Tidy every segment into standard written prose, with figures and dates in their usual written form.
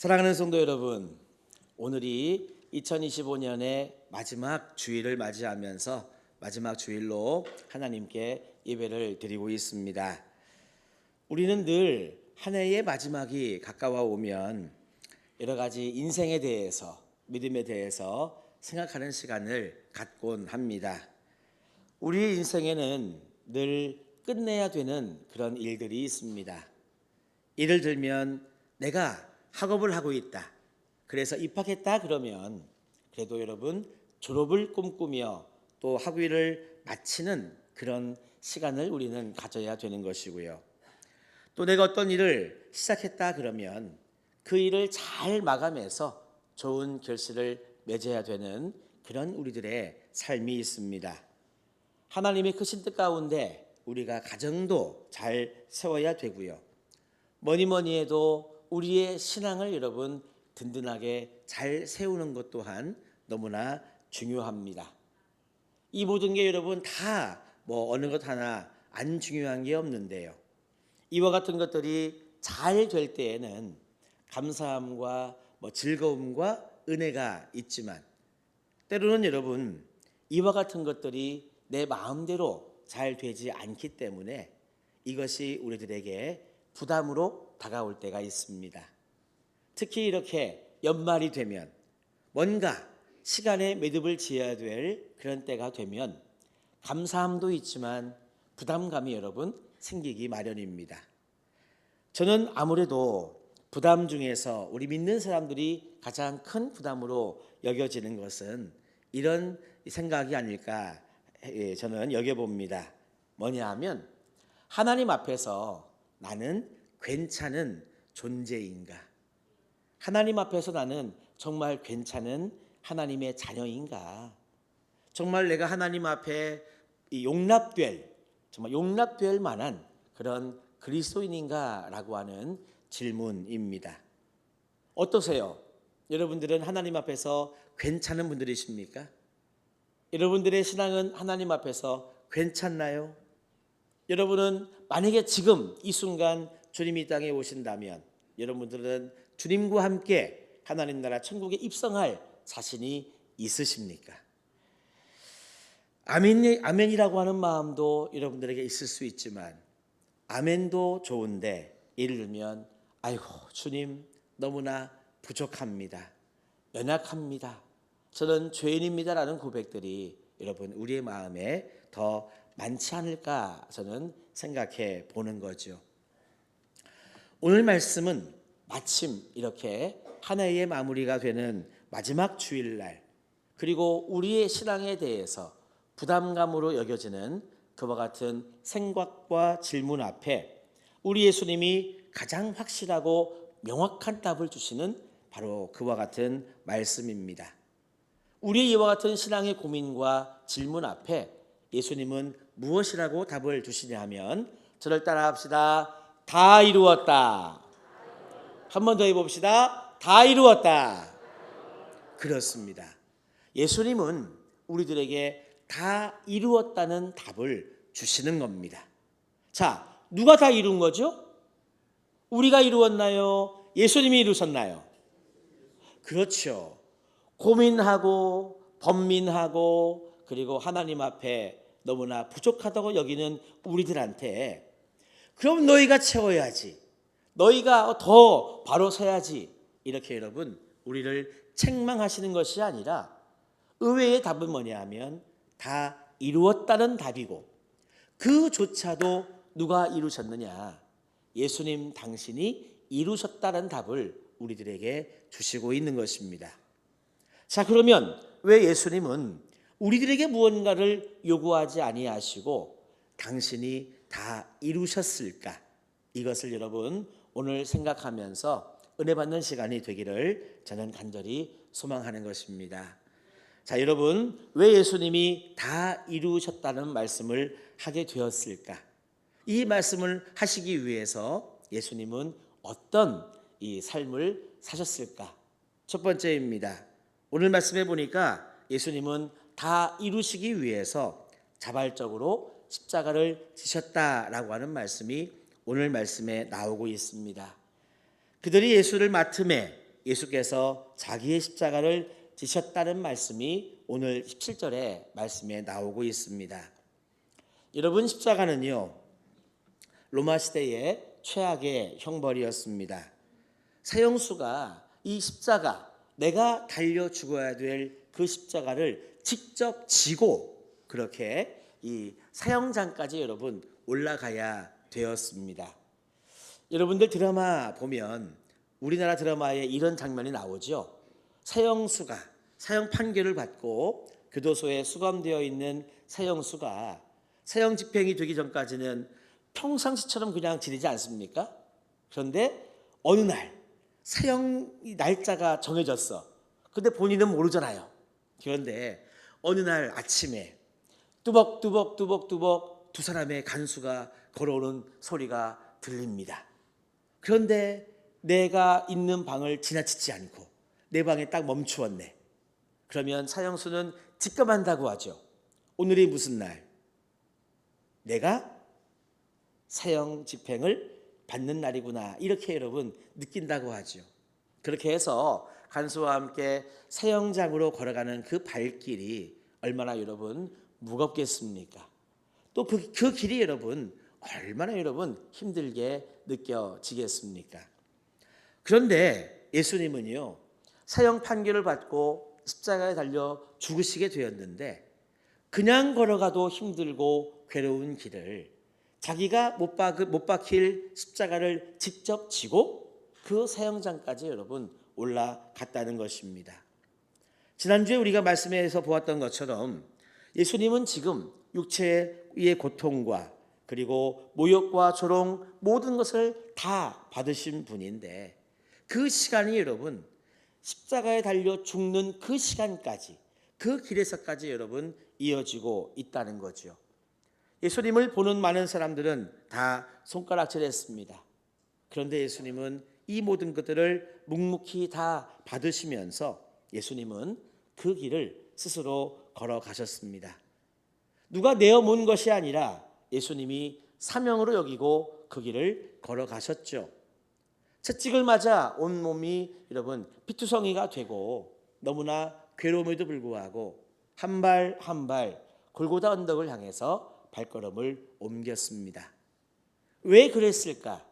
사랑하는 성도 여러분, 오늘이 2025년의 마지막 주일을 맞이하면서 마지막 주일로 하나님께 예배를 드리고 있습니다. 우리는 늘 한 해의 마지막이 가까워 오면 여러 가지 인생에 대해서, 믿음에 대해서 생각하는 시간을 갖곤 합니다. 우리의 인생에는 늘 끝내야 되는 그런 일들이 있습니다. 예를 들면 내가 학업을 하고 있다, 그래서 입학했다 그러면 그래도 여러분 졸업을 꿈꾸며 또 학위를 마치는 그런 시간을 우리는 가져야 되는 것이고요. 또 내가 어떤 일을 시작했다 그러면 그 일을 잘 마감해서 좋은 결실을 맺어야 되는 그런 우리들의 삶이 있습니다. 하나님의 크신 뜻 가운데 우리가 가정도 잘 세워야 되고요. 뭐니 해도 우리의 신앙을 여러분 든든하게 잘 세우는 것 또한 너무나 중요합니다. 이 모든 게 여러분 다 어느 것 하나 안 중요한 게 없는데요. 이와 같은 것들이 잘 될 때에는 감사함과 즐거움과 은혜가 있지만 때로는 여러분 이와 같은 것들이 내 마음대로 잘 되지 않기 때문에 이것이 우리들에게 부담으로 다가올 때가 있습니다. 특히 이렇게 연말이 되면 뭔가 시간에 매듭을 지어야 될 그런 때가 되면 감사함도 있지만 부담감이 여러분 생기기 마련입니다. 저는 아무래도 부담 중에서 우리 믿는 사람들이 가장 큰 부담으로 여겨지는 것은 이런 생각이 아닐까 저는 여겨봅니다. 뭐냐 하면 하나님 앞에서 나는 괜찮은 존재인가? 하나님 앞에서 나는 정말 괜찮은 하나님의 자녀인가? 정말 내가 하나님 앞에 정말 용납될 만한 그런 그리스도인인가라고 하는 질문입니다. 어떠세요? 여러분들은 하나님 앞에서 괜찮은 분들이십니까? 여러분들의 신앙은 하나님 앞에서 괜찮나요? 여러분은 만약에 지금 이 순간 주님이 이 땅에 오신다면 여러분들은 주님과 함께 하나님 나라 천국에 입성할 자신이 있으십니까? 아멘이라고 하는 마음도 여러분들에게 있을 수 있지만 아멘도 좋은데 예를 들면 아이고 주님 너무나 부족합니다, 연약합니다, 저는 죄인입니다라는 고백들이 여러분 우리의 마음에 더 많지 않을까 저는 생각해 보는 거죠. 오늘 말씀은 마침 이렇게 한 해의 마무리가 되는 마지막 주일날, 그리고 우리의 신앙에 대해서 부담감으로 여겨지는 그와 같은 생각과 질문 앞에 우리 예수님이 가장 확실하고 명확한 답을 주시는 바로 그와 같은 말씀입니다. 우리의 이와 같은 신앙의 고민과 질문 앞에 예수님은 무엇이라고 답을 주시냐 하면 저를 따라합시다. 다 이루었다. 한 번 더 해봅시다. 다 이루었다. 그렇습니다. 예수님은 우리들에게 다 이루었다는 답을 주시는 겁니다. 자, 누가 다 이룬 거죠? 우리가 이루었나요? 예수님이 이루셨나요? 그렇죠. 고민하고 번민하고 그리고 하나님 앞에 너무나 부족하다고 여기는 우리들한테 그럼 너희가 채워야지, 너희가 더 바로 서야지, 이렇게 여러분 우리를 책망하시는 것이 아니라 의외의 답은 뭐냐 하면 다 이루었다는 답이고, 그조차도 누가 이루셨느냐? 예수님 당신이 이루셨다는 답을 우리들에게 주시고 있는 것입니다. 자, 그러면 왜 예수님은 우리들에게 무언가를 요구하지 아니하시고 당신이 다 이루셨을까? 이것을 여러분 오늘 생각하면서 은혜 받는 시간이 되기를 저는 간절히 소망하는 것입니다. 자, 여러분 왜 예수님이 다 이루셨다는 말씀을 하게 되었을까? 이 말씀을 하시기 위해서 예수님은 어떤 이 삶을 사셨을까? 첫 번째입니다. 오늘 말씀해 보니까 예수님은 다 이루시기 위해서 자발적으로 십자가를 지셨다라고 하는 말씀이 오늘 말씀에 나오고 있습니다. 그들이 예수를 맡음에 예수께서 자기의 십자가를 지셨다는 말씀이 오늘 17절의 말씀에 나오고 있습니다. 여러분, 십자가는요, 로마 시대의 최악의 형벌이었습니다. 사형수가 이 십자가, 내가 달려 죽어야 될 그 십자가를 직접 지고 그렇게 이 사형장까지 여러분 올라가야 되었습니다. 여러분들 드라마 보면 우리나라 드라마에 이런 장면이 나오죠. 사형수가 사형 판결을 받고 교도소에 수감되어 있는 사형수가 사형 집행이 되기 전까지는 평상시처럼 그냥 지내지 않습니까? 그런데 어느 날 사형 날짜가 정해졌어. 근데 본인은 모르잖아요. 그런데 어느 날 아침에 뚜벅뚜벅 두 사람의 간수가 걸어오는 소리가 들립니다. 그런데 내가 있는 방을 지나치지 않고 내 방에 딱 멈추었네. 그러면 사형수는 직감한다고 하죠. 오늘이 무슨 날? 내가 사형 집행을 받는 날이구나. 이렇게 여러분 느낀다고 하죠. 그렇게 해서 간수와 함께 사형장으로 걸어가는 그 발길이 얼마나 여러분 무겁겠습니까? 또 그 길이 여러분 얼마나 여러분 힘들게 느껴지겠습니까? 그런데 예수님은요, 사형 판결을 받고 십자가에 달려 죽으시게 되었는데 그냥 걸어가도 힘들고 괴로운 길을 자기가 못 박힐 십자가를 직접 지고 그 사형장까지 여러분 올라갔다는 것입니다. 지난주에 우리가 말씀에서 보았던 것처럼 예수님은 지금 육체의 고통과 그리고 모욕과 조롱 모든 것을 다 받으신 분인데 그 시간이 여러분 십자가에 달려 죽는 그 시간까지 그 길에서까지 여러분 이어지고 있다는 거죠. 예수님을 보는 많은 사람들은 다 손가락질했습니다. 그런데 예수님은 이 모든 것들을 묵묵히 다 받으시면서 예수님은 그 길을 스스로 걸어가셨습니다. 누가 내어몬 것이 아니라 예수님이 사명으로 여기고 그 길을 걸어가셨죠. 채찍을 맞아 온몸이 여러분 피투성이가 되고 너무나 괴로움에도 불구하고 한 발 한 발 골고다 언덕을 향해서 발걸음을 옮겼습니다. 왜 그랬을까?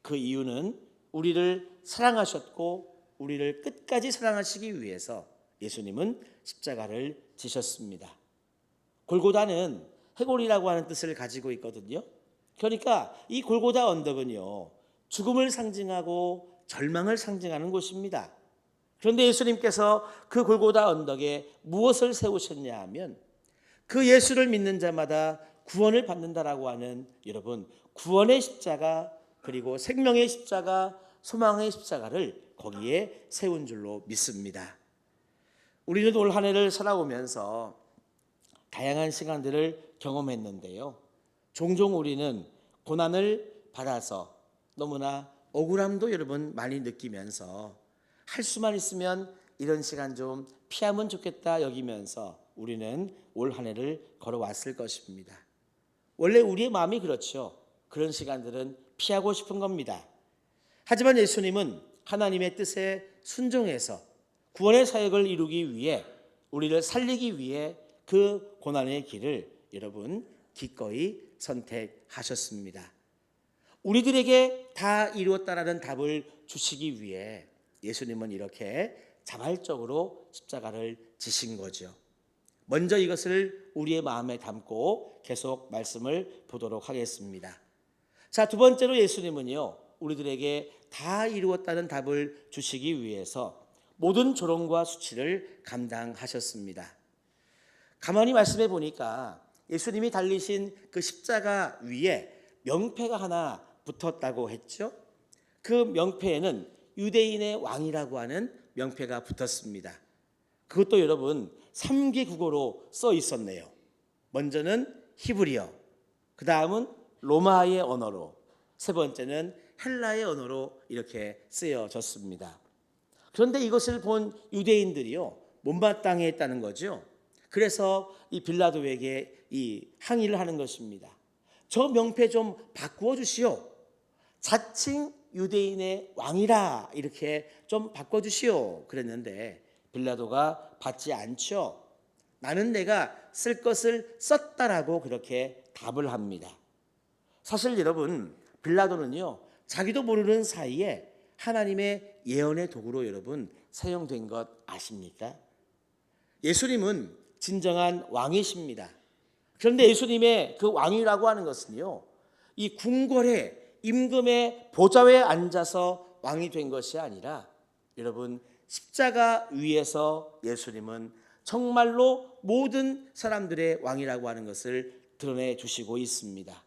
그 이유는 우리를 사랑하셨고 우리를 끝까지 사랑하시기 위해서 예수님은 십자가를 지셨습니다. 골고다는 해골이라고 하는 뜻을 가지고 있거든요. 그러니까 이 골고다 언덕은요, 죽음을 상징하고 절망을 상징하는 곳입니다. 그런데 예수님께서 그 골고다 언덕에 무엇을 세우셨냐 하면 그 예수를 믿는 자마다 구원을 받는다라고 하는 여러분 구원의 십자가 그리고 생명의 십자가 소망의 십자가를 거기에 세운 줄로 믿습니다. 우리는 올 한 해를 살아오면서 다양한 시간들을 경험했는데요. 종종 우리는 고난을 받아서 너무나 억울함도 여러분 많이 느끼면서 할 수만 있으면 이런 시간 좀 피하면 좋겠다 여기면서 우리는 올 한 해를 걸어왔을 것입니다. 원래 우리의 마음이 그렇죠. 그런 시간들은 피하고 싶은 겁니다. 하지만 예수님은 하나님의 뜻에 순종해서 구원의 사역을 이루기 위해 우리를 살리기 위해 그 고난의 길을 여러분 기꺼이 선택하셨습니다. 우리들에게 다 이루었다라는 답을 주시기 위해 예수님은 이렇게 자발적으로 십자가를 지신 거죠. 먼저 이것을 우리의 마음에 담고 계속 말씀을 보도록 하겠습니다. 자, 두 번째로 예수님은요, 우리들에게 다 이루었다는 답을 주시기 위해서 모든 조롱과 수치를 감당하셨습니다. 가만히 말씀해 보니까 예수님이 달리신 그 십자가 위에 명패가 하나 붙었다고 했죠. 그 명패에는 유대인의 왕이라고 하는 명패가 붙었습니다. 그것도 여러분 3개 국어로 써 있었네요. 먼저는 히브리어, 그 다음은 로마의 언어로, 세 번째는 헬라의 언어로 이렇게 쓰여졌습니다. 그런데 이것을 본 유대인들이요 못마땅해 했다는 거죠. 그래서 이 빌라도에게 이 항의를 하는 것입니다. 저 명패 좀 바꾸어 주시오. 자칭 유대인의 왕이라 이렇게 좀 바꿔주시오 그랬는데 빌라도가 받지 않죠. 나는 내가 쓸 것을 썼다라고 그렇게 답을 합니다. 사실 여러분 빌라도는요 자기도 모르는 사이에 하나님의 예언의 도구로 여러분 사용된 것 아십니까? 예수님은 진정한 왕이십니다. 그런데 예수님의 그 왕이라고 하는 것은요 이 궁궐의 임금의 보좌에 앉아서 왕이 된 것이 아니라 여러분 십자가 위에서 예수님은 정말로 모든 사람들의 왕이라고 하는 것을 드러내 주시고 있습니다.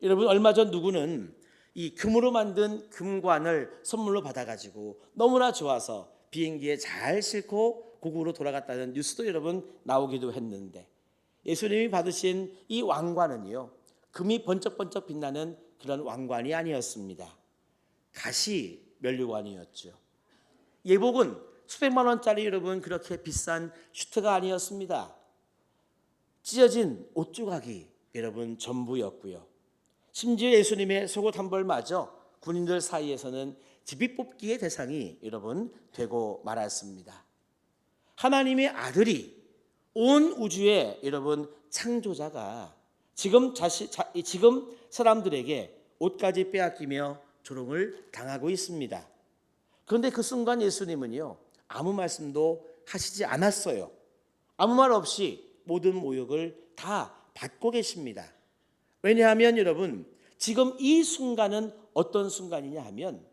여러분 얼마 전 누구는 이 금으로 만든 금관을 선물로 받아가지고 너무나 좋아서 비행기에 잘 싣고 고국으로 돌아갔다는 뉴스도 여러분 나오기도 했는데 예수님이 받으신 이 왕관은요 금이 번쩍번쩍 빛나는 그런 왕관이 아니었습니다. 가시 면류관이었죠. 예복은 수백만 원짜리 여러분 그렇게 비싼 슈트가 아니었습니다. 찢어진 옷조각이 여러분 전부였고요. 심지어 예수님의 속옷 한 벌마저 군인들 사이에서는 제비뽑기의 대상이 여러분 되고 말았습니다. 하나님의 아들이 온 우주의 여러분 창조자가 지금 사람들에게 옷까지 빼앗기며 조롱을 당하고 있습니다. 그런데 그 순간 예수님은요 아무 말씀도 하시지 않았어요. 아무 말 없이 모든 모욕을 다 받고 계십니다. 왜냐하면 여러분 지금 이 순간은 어떤 순간이냐 하면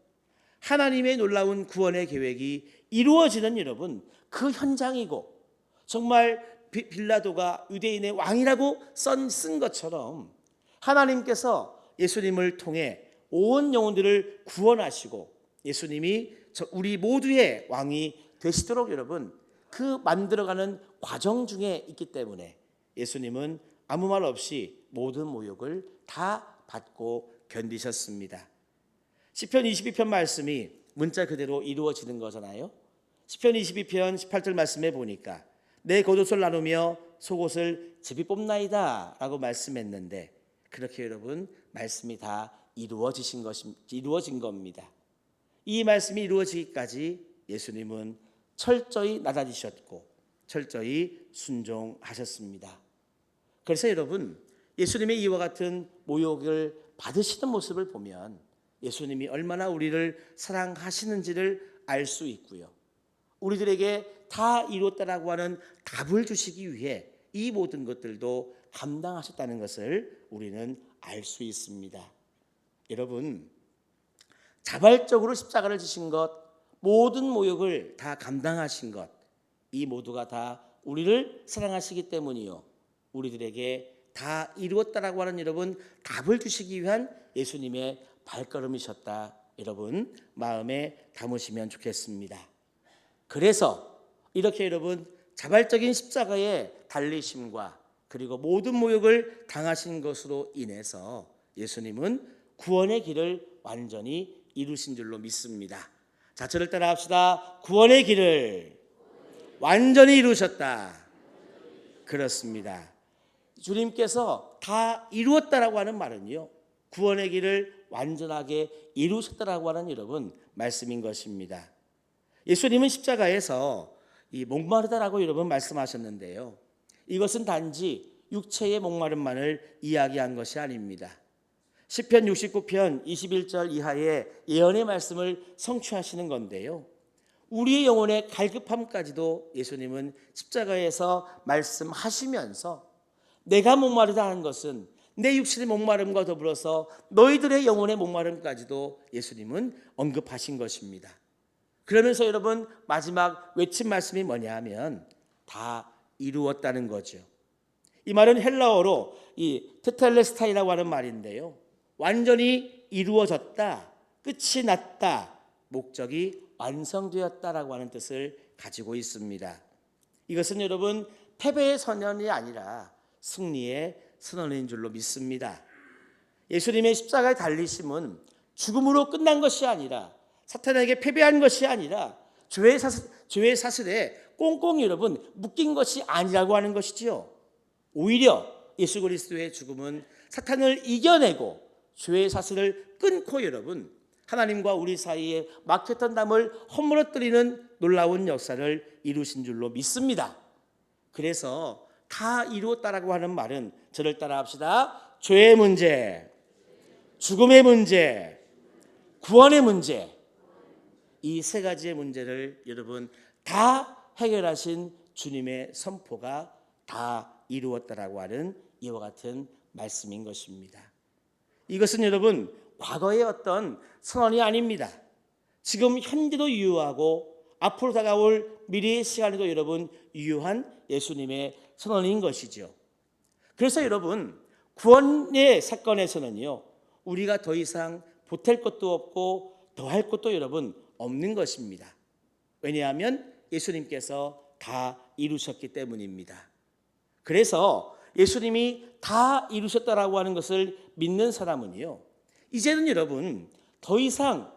하나님의 놀라운 구원의 계획이 이루어지는 여러분 그 현장이고 정말 빌라도가 유대인의 왕이라고 쓴 것처럼 하나님께서 예수님을 통해 온 영혼들을 구원하시고 예수님이 우리 모두의 왕이 되시도록 여러분 그 만들어가는 과정 중에 있기 때문에 예수님은 아무 말 없이 모든 모욕을 다 받고 견디셨습니다. 시편 22편 말씀이 문자 그대로 이루어지는 거잖아요. 시편 22편 18절 말씀에 보니까 내 겉옷을 나누며 속옷을 제비뽑나이다 라고 말씀했는데 그렇게 여러분 말씀이 다 이루어진 겁니다. 이 말씀이 이루어지기까지 예수님은 철저히 낮아지셨고 철저히 순종하셨습니다. 그래서 여러분 예수님의 이와 같은 모욕을 받으시는 모습을 보면 예수님이 얼마나 우리를 사랑하시는지를 알 수 있고요. 우리들에게 다 이뤘다라고 하는 답을 주시기 위해 이 모든 것들도 감당하셨다는 것을 우리는 알 수 있습니다. 여러분 자발적으로 십자가를 지신 것, 모든 모욕을 다 감당하신 것, 이 모두가 다 우리를 사랑하시기 때문이요 우리들에게 다 이루었다라고 하는 여러분 답을 주시기 위한 예수님의 발걸음이셨다. 여러분 마음에 담으시면 좋겠습니다. 그래서 이렇게 여러분 자발적인 십자가의 달리심과 그리고 모든 모욕을 당하신 것으로 인해서 예수님은 구원의 길을 완전히 이루신 줄로 믿습니다. 자, 저를 따라 합시다. 구원의 길을 완전히 이루셨다. 그렇습니다. 주님께서 다 이루었다라고 하는 말은요 구원의 길을 완전하게 이루셨다라고 하는 여러분 말씀인 것입니다. 예수님은 십자가에서 이 목마르다라고 여러분 말씀하셨는데요 이것은 단지 육체의 목마름만을 이야기한 것이 아닙니다. 시편 69편 21절 이하의 예언의 말씀을 성취하시는 건데요 우리의 영혼의 갈급함까지도 예수님은 십자가에서 말씀하시면서 내가 목마르다 하는 것은 내 육신의 목마름과 더불어서 너희들의 영혼의 목마름까지도 예수님은 언급하신 것입니다. 그러면서 여러분 마지막 외친 말씀이 뭐냐 하면 다 이루었다는 거죠. 이 말은 헬라어로 이 테텔레스타이라고 하는 말인데요 완전히 이루어졌다, 끝이 났다, 목적이 완성되었다라고 하는 뜻을 가지고 있습니다. 이것은 여러분 패배의 선언이 아니라 승리의 선언인 줄로 믿습니다. 예수님의 십자가의 달리심은 죽음으로 끝난 것이 아니라 사탄에게 패배한 것이 아니라 죄의 사슬에 꽁꽁 여러분 묶인 것이 아니라고 하는 것이지요. 오히려 예수 그리스도의 죽음은 사탄을 이겨내고 죄의 사슬을 끊고 여러분 하나님과 우리 사이에 막혔던 담을 허물어뜨리는 놀라운 역사를 이루신 줄로 믿습니다. 그래서 다 이루었다라고 하는 말은 저를 따라합시다. 죄의 문제, 죽음의 문제, 구원의 문제, 이 세 가지의 문제를 여러분 다 해결하신 주님의 선포가 다 이루었다라고 하는 이와 같은 말씀인 것입니다. 이것은 여러분 과거의 어떤 선언이 아닙니다. 지금 현재도 유효하고 앞으로 다가올 미래의 시간에도 여러분 유효한 예수님의 선언인 것이죠. 그래서 여러분 구원의 사건에서는요, 우리가 더 이상 보탤 것도 없고 더할 것도 여러분 없는 것입니다. 왜냐하면 예수님께서 다 이루셨기 때문입니다. 그래서 예수님이 다 이루셨다라고 하는 것을 믿는 사람은요, 이제는 여러분 더 이상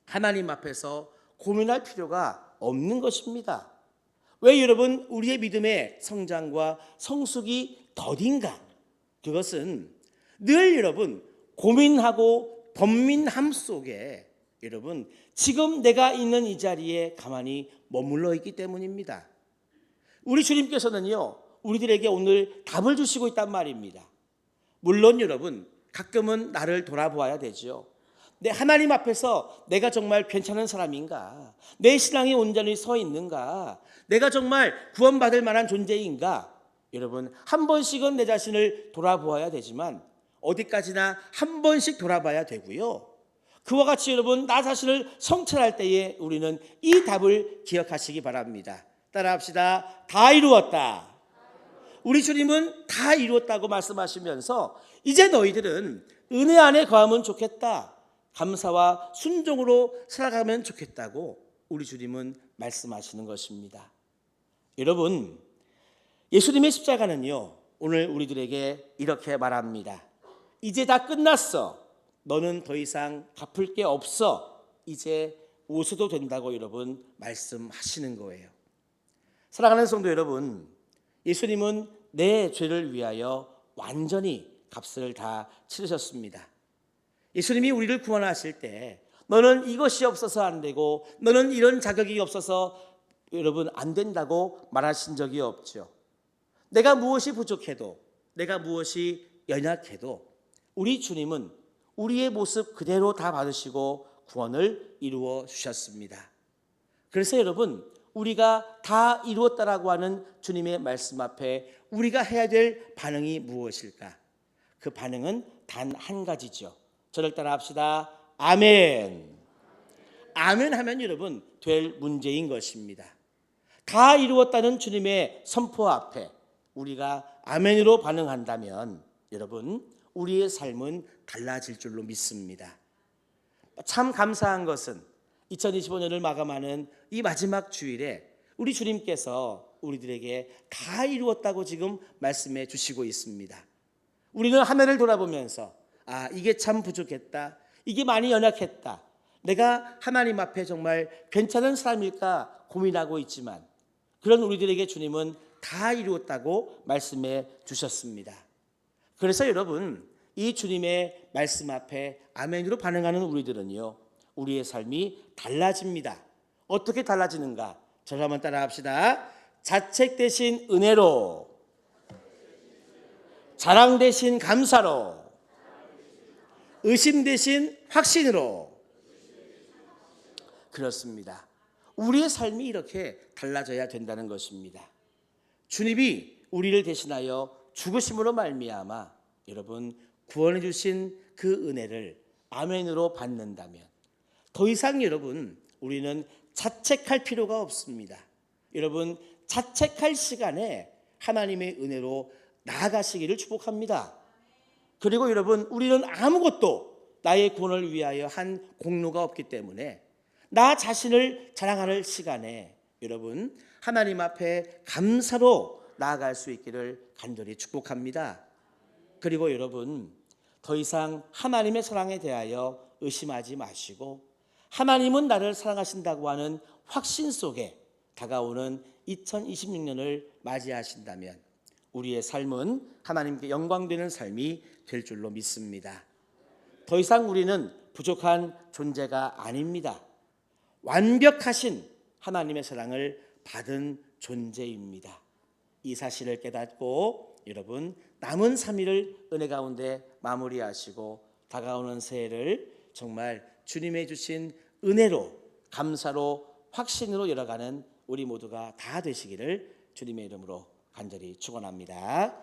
하나님 앞에서 고민할 필요가 없는 것입니다. 왜 여러분 우리의 믿음의 성장과 성숙이 더딘가? 그것은 늘 여러분 고민하고 번민함 속에 여러분 지금 내가 있는 이 자리에 가만히 머물러 있기 때문입니다. 우리 주님께서는요, 우리들에게 오늘 답을 주시고 있단 말입니다. 물론 여러분 가끔은 나를 돌아보아야 되죠. 내 하나님 앞에서 내가 정말 괜찮은 사람인가? 내 신앙이 온전히 서 있는가? 내가 정말 구원받을 만한 존재인가? 여러분 한 번씩은 내 자신을 돌아보아야 되지만 어디까지나 한 번씩 돌아봐야 되고요. 그와 같이 여러분 나 자신을 성찰할 때에 우리는 이 답을 기억하시기 바랍니다. 따라합시다. 다 이루었다. 우리 주님은 다 이루었다고 말씀하시면서 이제 너희들은 은혜 안에 거하면 좋겠다. 감사와 순종으로 살아가면 좋겠다고 우리 주님은 말씀하시는 것입니다. 여러분 예수님의 십자가는요, 오늘 우리들에게 이렇게 말합니다. 이제 다 끝났어. 너는 더 이상 갚을 게 없어. 이제 웃어도 된다고 여러분 말씀하시는 거예요. 사랑하는 성도 여러분, 예수님은 내 죄를 위하여 완전히 값을 다 치르셨습니다. 예수님이 우리를 구원하실 때 너는 이것이 없어서 안 되고 너는 이런 자격이 없어서 여러분 안 된다고 말하신 적이 없죠. 내가 무엇이 부족해도 내가 무엇이 연약해도 우리 주님은 우리의 모습 그대로 다 받으시고 구원을 이루어 주셨습니다. 그래서 여러분 우리가 다 이루었다라고 하는 주님의 말씀 앞에 우리가 해야 될 반응이 무엇일까? 그 반응은 단 한 가지죠. 저를 따라 합시다. 아멘. 아멘 하면 여러분 될 문제인 것입니다. 다 이루었다는 주님의 선포 앞에 우리가 아멘으로 반응한다면 여러분 우리의 삶은 달라질 줄로 믿습니다. 참 감사한 것은 2025년을 마감하는 이 마지막 주일에 우리 주님께서 우리들에게 다 이루었다고 지금 말씀해 주시고 있습니다. 우리는 한 해를 돌아보면서 이게 참 부족했다. 이게 많이 연약했다. 내가 하나님 앞에 정말 괜찮은 사람일까 고민하고 있지만 그런 우리들에게 주님은 다 이루었다고 말씀해 주셨습니다. 그래서 여러분 이 주님의 말씀 앞에 아멘으로 반응하는 우리들은요, 우리의 삶이 달라집니다. 어떻게 달라지는가? 저를 한번 따라 합시다. 자책 대신 은혜로, 자랑 대신 감사로, 의심 대신 확신으로. 그렇습니다. 우리의 삶이 이렇게 달라져야 된다는 것입니다. 주님이 우리를 대신하여 죽으심으로 말미암아 여러분 구원해 주신 그 은혜를 아멘으로 받는다면 더 이상 여러분 우리는 자책할 필요가 없습니다. 여러분 자책할 시간에 하나님의 은혜로 나아가시기를 축복합니다. 그리고 여러분 우리는 아무것도 나의 구원을 위하여 한 공로가 없기 때문에 나 자신을 자랑하는 시간에 여러분 하나님 앞에 감사로 나아갈 수 있기를 간절히 축복합니다. 그리고 여러분 더 이상 하나님의 사랑에 대하여 의심하지 마시고 하나님은 나를 사랑하신다고 하는 확신 속에 다가오는 2026년을 맞이하신다면 우리의 삶은 하나님께 영광되는 삶이 될 줄로 믿습니다. 더 이상 우리는 부족한 존재가 아닙니다. 완벽하신 하나님의 사랑을 받은 존재입니다. 이 사실을 깨닫고 여러분 남은 3일을 은혜 가운데 마무리하시고 다가오는 새해를 정말 주님의 주신 은혜로 감사로 확신으로 열어가는 우리 모두가 다 되시기를 주님의 이름으로 간절히 축원합니다.